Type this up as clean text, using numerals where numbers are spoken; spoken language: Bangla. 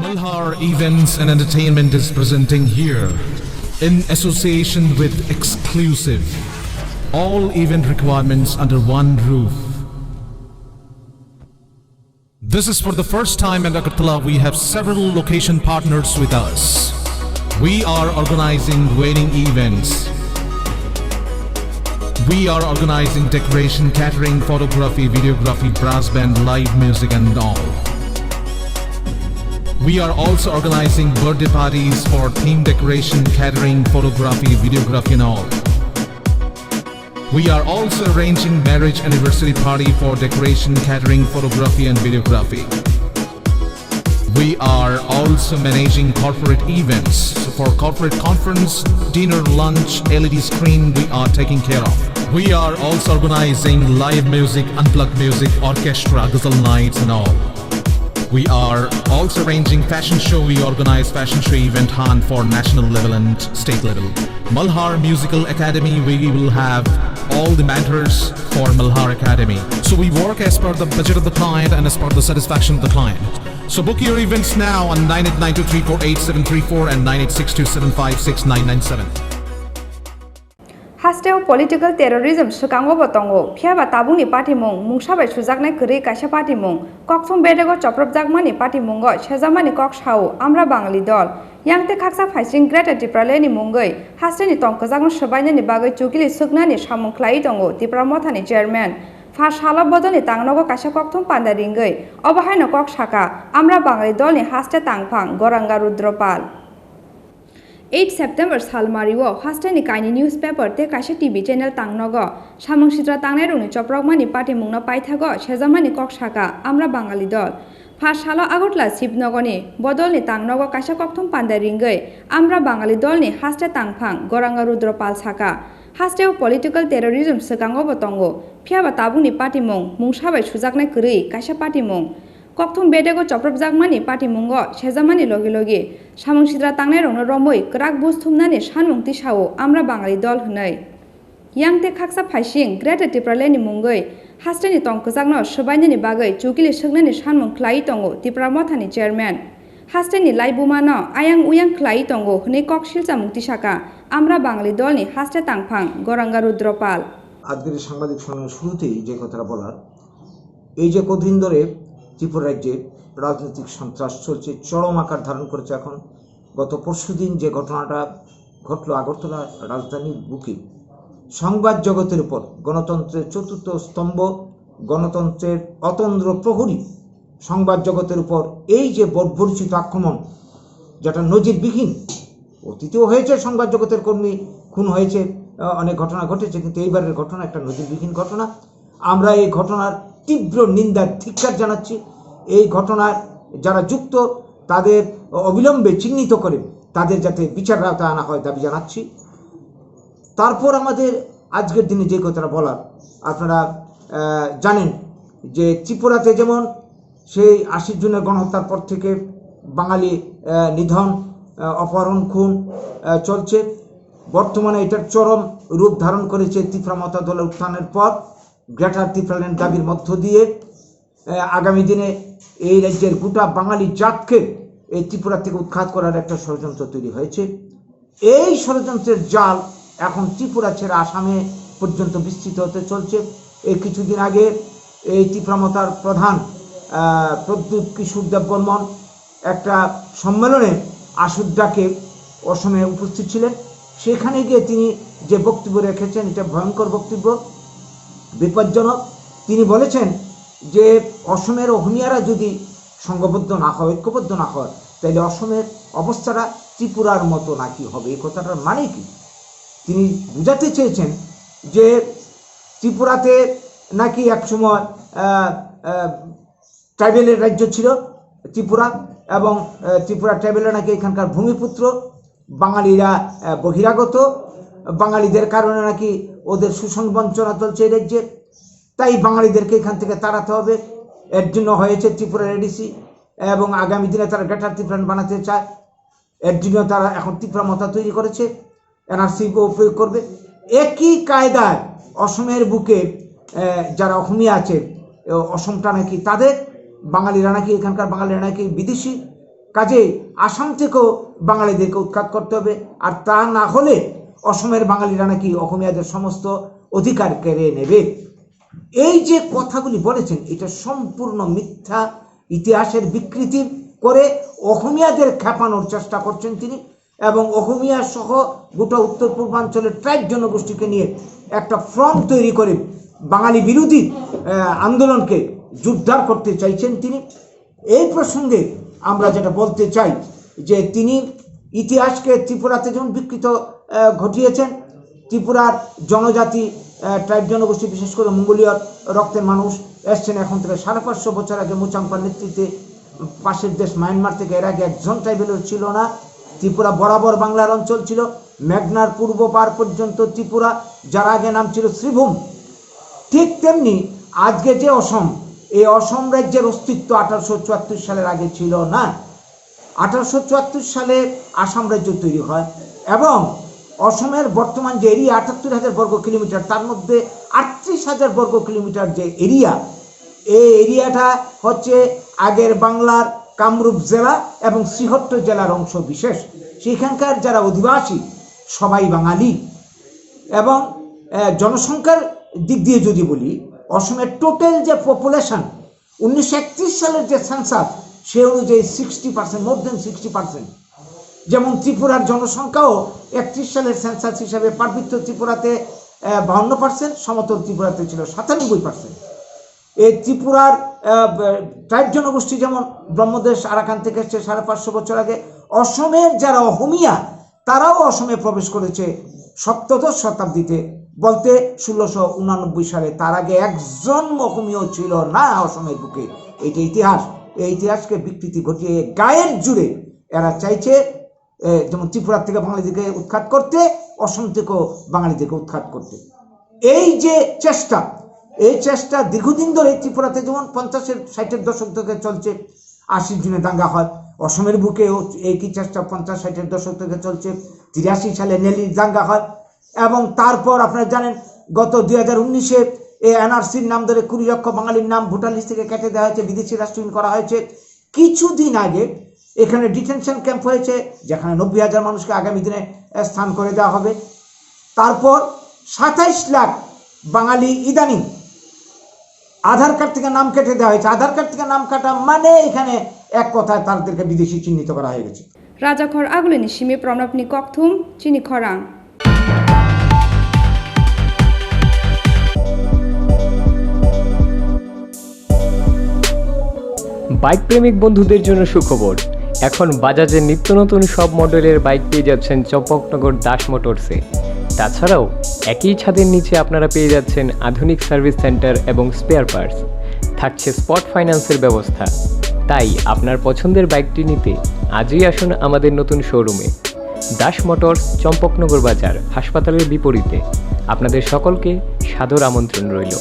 Malhar Events and Entertainment is presenting here, in association with Exclusive, all event requirements under one roof. This is for the first time in Agartala. We have several location partners with us. We are organizing wedding events. We are organizing decoration, catering, photography, videography, brass band, live music and all. We are also organizing birthday parties for theme decoration, catering, photography, videography and all. We are also arranging marriage anniversary party for decoration, catering, photography and videography. We are also managing corporate events. So for corporate conference, dinner, lunch, LED screen, we are taking care of. We are also organizing live music, unplugged music, orchestra, ghazal nights and all. We are also arranging fashion show. We organize fashion show event hunt for national level and state level. Malhar Musical Academy, we will have all the mentors for Malhar Academy. So we work as per the budget of the client and as per the satisfaction of the client. So book your events now on 9892348734 and 9862756997. Hasteo political terrorism sukango botongo phiaba tabungni party mung mungsabai sujaknai kri kaisa party mung kokthum bedego choprop jakmani party mungo sejamani kok shau Amra Bengali dol yangte khaksa phaising greater Tipraland ni mungoi hasteni tongkajagno sabainani bagai Chukli Suknani Samung khlai tongo Tripura mothani chairman First hala bodoni Tngo kaisa kokthum panda ringai obahaino kok saka Amra Bengali dolni haste tangphang goranga rudropal 8 September salmariwo hasteni kaini newspaper te kaisa TV channel Tngo Samung sitra tangnai rungni choprokmani party mungna paithago sejamani kok saka Amra Bengali dol First hala Agartala Sibnogoni bodolni Tngo kaisa kokthum panda ringai Amra Bengali dolni haste tangphang goranga rudropal saka hasteo political terrorism sekango botongo phiaba tabungni party mung mungsabai sujaknai kri kaisa party mung kokthum bedego choprop jakmani party mungo sejamani logi logi Samung sitra tangnai rongno romoi krak busthumnani sanmung tisao Amra Bengali dol hnai yangte khaksa phaising greater Tipraland ni mungoi hasteni tongkjakno sabainani bagai Chukli Suknani sanmung khlai tongo Tripura mothani chairman hasteni laibumano ayang uyang khlai tongo hnei kok silcha mukti saka Amra Bengali dolni haste tangphang goranga rudropal আজকের সাংবাদিক সম্মেলনের শুরুতেই যে কথাটা বলার এই যে কদিন ধরে ত্রিপুরা রাজ্যে রাজনৈতিক সন্ত্রাস চলছে চরম আকার ধারণ করেছে এখন গত পরশুদিন যে ঘটনাটা ঘটলো আগরতলা রাজধানীর বুকে সংবাদ জগতের উপর গণতন্ত্রের চতুর্থ স্তম্ভ গণতন্ত্রের অতন্দ্র প্রহরী সংবাদ জগতের উপর এই যে বর্বরচিত আক্রমণ যেটা নজিরবিহীন অতীতেও হয়েছে সংবাদ জগতের কর্মী খুন হয়েছে অনেক ঘটনা ঘটেছে কিন্তু এইবারের ঘটনা একটা নজিরবিহীন ঘটনা আমরা এই ঘটনার তীব্র নিন্দা ধিক্কার জানাচ্ছি এই ঘটনার যারা যুক্ত তাদের অবিলম্বে চিহ্নিত করে তাদের যাতে বিচার আওতায় আনা হয় দাবি জানাচ্ছি তারপর আমাদের আজকের দিনে যে কথাটা বলার আপনারা জানেন যে ত্রিপুরাতে যেমন সেই 80 জনের গণহত্যার পর থেকে বাঙালি নিধন অপহরণ খুন চলছে বর্তমানে এটার চরম রূপ ধারণ করেছে ত্রিপুরা মতা দলের উত্থানের পর গ্রেটার ত্রিপুরাল্যান্ড দাবির মধ্য দিয়ে আগামী দিনে এই রাজ্যের গোটা বাঙালি জাতকে এই ত্রিপুরা থেকে উৎখাত করার একটা ষড়যন্ত্র তৈরি হয়েছে এই ষড়যন্ত্রের জাল এখন ত্রিপুরা ছেড়ে আসামে পর্যন্ত বিস্তৃত হতে চলছে এই কিছুদিন আগে এই ত্রিপুরা মতার প্রধান প্রদ্যুৎ কিশোর দেববর্মন একটা সম্মেলনে আসুর ডাকে অসমে উপস্থিত ছিলেন সেখানে গিয়ে তিনি যে বক্তব্য রেখেছেন এটা ভয়ঙ্কর বক্তব্য বিপজ্জনক তিনি বলেছেন যে অসমের অহমিয়ারা যদি সংঘবদ্ধ না হয় ঐক্যবদ্ধ না হয় তাহলে অসমের অবস্থাটা ত্রিপুরার মতো নাকি হবে এই কথাটার মানে কি তিনি বুঝাতে চেয়েছেন যে ত্রিপুরাতে নাকি একসময় ট্রাইবেলের রাজ্য ছিল ত্রিপুরা এবং ত্রিপুরা ট্রাইবেলরা নাকি এখানকার ভূমিপুত্র বাঙালিরা বহিরাগত বাঙালিদের কারণে নাকি ওদের শোষণ বঞ্চনা চলছে এই রাজ্যে তাই বাঙালিদেরকে এখান থেকে তাড়াতে হবে এর জন্য হয়েছে ত্রিপুরা এডিসি এবং আগামী দিনে তারা গ্রেটার ত্রিপুরাল্যান্ড বানাতে চায় এর জন্য তারা এখন ত্রিপুরা মতা তৈরি করেছে এনআরসি প্রয়োগ করবে একই কায়দায় অসমের বুকে যারা অসমীয়া আছে অসমটা নাকি তাদের বাঙালিরা নাকি এখানকার বাঙালিরা নাকি বিদেশি কাজে আসাম থেকেও বাঙালিদেরকে উৎখাত করতে হবে, আর তা না হলে অসমের বাঙালিরা নাকি অসমীয়াদের সমস্ত অধিকার কেড়ে নেবে। এই যে কথাগুলি বলেছেন এটা সম্পূর্ণ মিথ্যা, ইতিহাসের বিকৃতি করে অসমীয়াদের খেপানোর চেষ্টা করছেন তিনি, এবং অসমীয়া সহ গোটা উত্তর পূর্বাঞ্চলের ট্রাইব জনগোষ্ঠীকে নিয়ে একটা ফ্রন্ট তৈরি করে বাঙালি বিরোধী আন্দোলনকে জোরদার করতে চাইছেন তিনি। এই প্রসঙ্গে আমরা যেটা বলতে চাই যে তিনি ইতিহাসকে ত্রিপুরাতে যেমন বিকৃত ঘটিয়েছেন, ত্রিপুরার জনজাতি ট্রাইব জনগোষ্ঠী বিশেষ করে মঙ্গোলীয় রক্তের মানুষ এসছেন এখন থেকে 550 বছর আগে মুচাম্পার নেতৃত্বে পাশের দেশ মায়ানমার থেকে, এর আগে একজন ট্রাইবেলও ছিল না। ত্রিপুরা বরাবর বাংলার অঞ্চল ছিল, মেঘনার পূর্ব পার পর্যন্ত ত্রিপুরা, যার আগে নাম ছিল শ্রীভূম। ঠিক তেমনি আজকে যে অসম, এই অসম রাজ্যের অস্তিত্ব 1874 সালের আগে ছিল না। 1874 সালে আসাম রাজ্য তৈরি হয় এবং অসমের বর্তমান যে এরিয়া 78,000 বর্গ কিলোমিটার, তার মধ্যে 38,000 বর্গ কিলোমিটার যে এরিয়া, এই এরিয়াটা হচ্ছে আগের বাংলার কামরূপ জেলা এবং শ্রীহট্ট জেলার অংশ বিশেষ। সেখানকার যারা অধিবাসী সবাই বাঙালি, এবং জনসংখ্যার দিক দিয়ে যদি বলি, অসমের টোটাল যে পপুলেশন 1931 সালের যে সেন্সাস, সে অনুযায়ী 60%, মোর দেন 60%। যেমন ত্রিপুরার জনসংখ্যাও 31 সালের সেন্সাস হিসাবে পার্বত্য ত্রিপুরাতে 52%, সমতল ত্রিপুরাতে ছিল 97%। এই ত্রিপুরার ট্রাইব জনগোষ্ঠী যেমন ব্রহ্মদেশ আরাকান থেকে এসছে 550 বছর আগে, অসমের যারা অহমিয়া তারাও অসমে প্রবেশ করেছে 17শ শতাব্দীতে, বলতে 1689 সালে। তার আগে একজন অসমীয় ছিল না অসমের বুকে। এইটা ইতিহাস। এই ইতিহাসকে বিকৃতি ঘটিয়ে গায়ের জুড়ে এরা চাইছে যেমন ত্রিপুরা থেকে বাঙালিদেরকে উৎখাত করতে, অসম থেকেও বাঙালিদেরকে উৎখাত করতে। এই যে চেষ্টা, এই চেষ্টা দীর্ঘদিন ধরে ত্রিপুরাতে যেমন 50-60-এর দশক থেকে চলছে, 80 জুনে দাঙ্গা হয়। অসমের বুকেও একই চেষ্টা 50-60-এর দশক থেকে চলছে। 83 সালে নেলির দাঙ্গা হয়, এবং তারপর আপনারা জানেন গত 2019-এ এই এনআরসির নাম ধরে 20 লক্ষ বাঙালির নাম ভোটার লিস্ট থেকে কেটে দেওয়া হয়েছে, বিদেশি রাষ্ট্রহীন করা হয়েছে। কিছুদিন আগে এখানে ডিটেনশন ক্যাম্প হয়েছে, যেখানে 90,000 মানুষকে আগামী দিনে স্থান করে দেওয়া হবে। তারপর 27 লাখ বাঙালি ইদানিং আধার কার্ড থেকে নাম কেটে দেওয়া হয়েছে। আধার কার্ড থেকে নাম কাটা মানে এখানে এক কথায় তাদেরকে বিদেশি চিহ্নিত করা হয়ে গেছে। রাজাখর আগুলিনি সিমি প্রণবনি ককথুম চিনি খরাং। বাইক প্রেমিক বন্ধুদের জন্য সুখবর, এখন বাজাজের নিত্য নতুন সব মডেলের বাইক পেয়ে যাচ্ছেন চম্পকনগর দাস মোটরসে। তাছাড়াও একই ছাদের নিচে আপনারা পেয়ে যাচ্ছেন আধুনিক সার্ভিস সেন্টার এবং স্পেয়ার পার্টস, থাকছে স্পট ফাইন্যান্সের ব্যবস্থা। তাই আপনার পছন্দের বাইকটি নিতে আজই আসুন আমাদের নতুন শোরুমে। দাস মোটরস, চম্পকনগর বাজার, হাসপাতালের বিপরীতে। আপনাদের সকলকে সাদর আমন্ত্রণ রইল।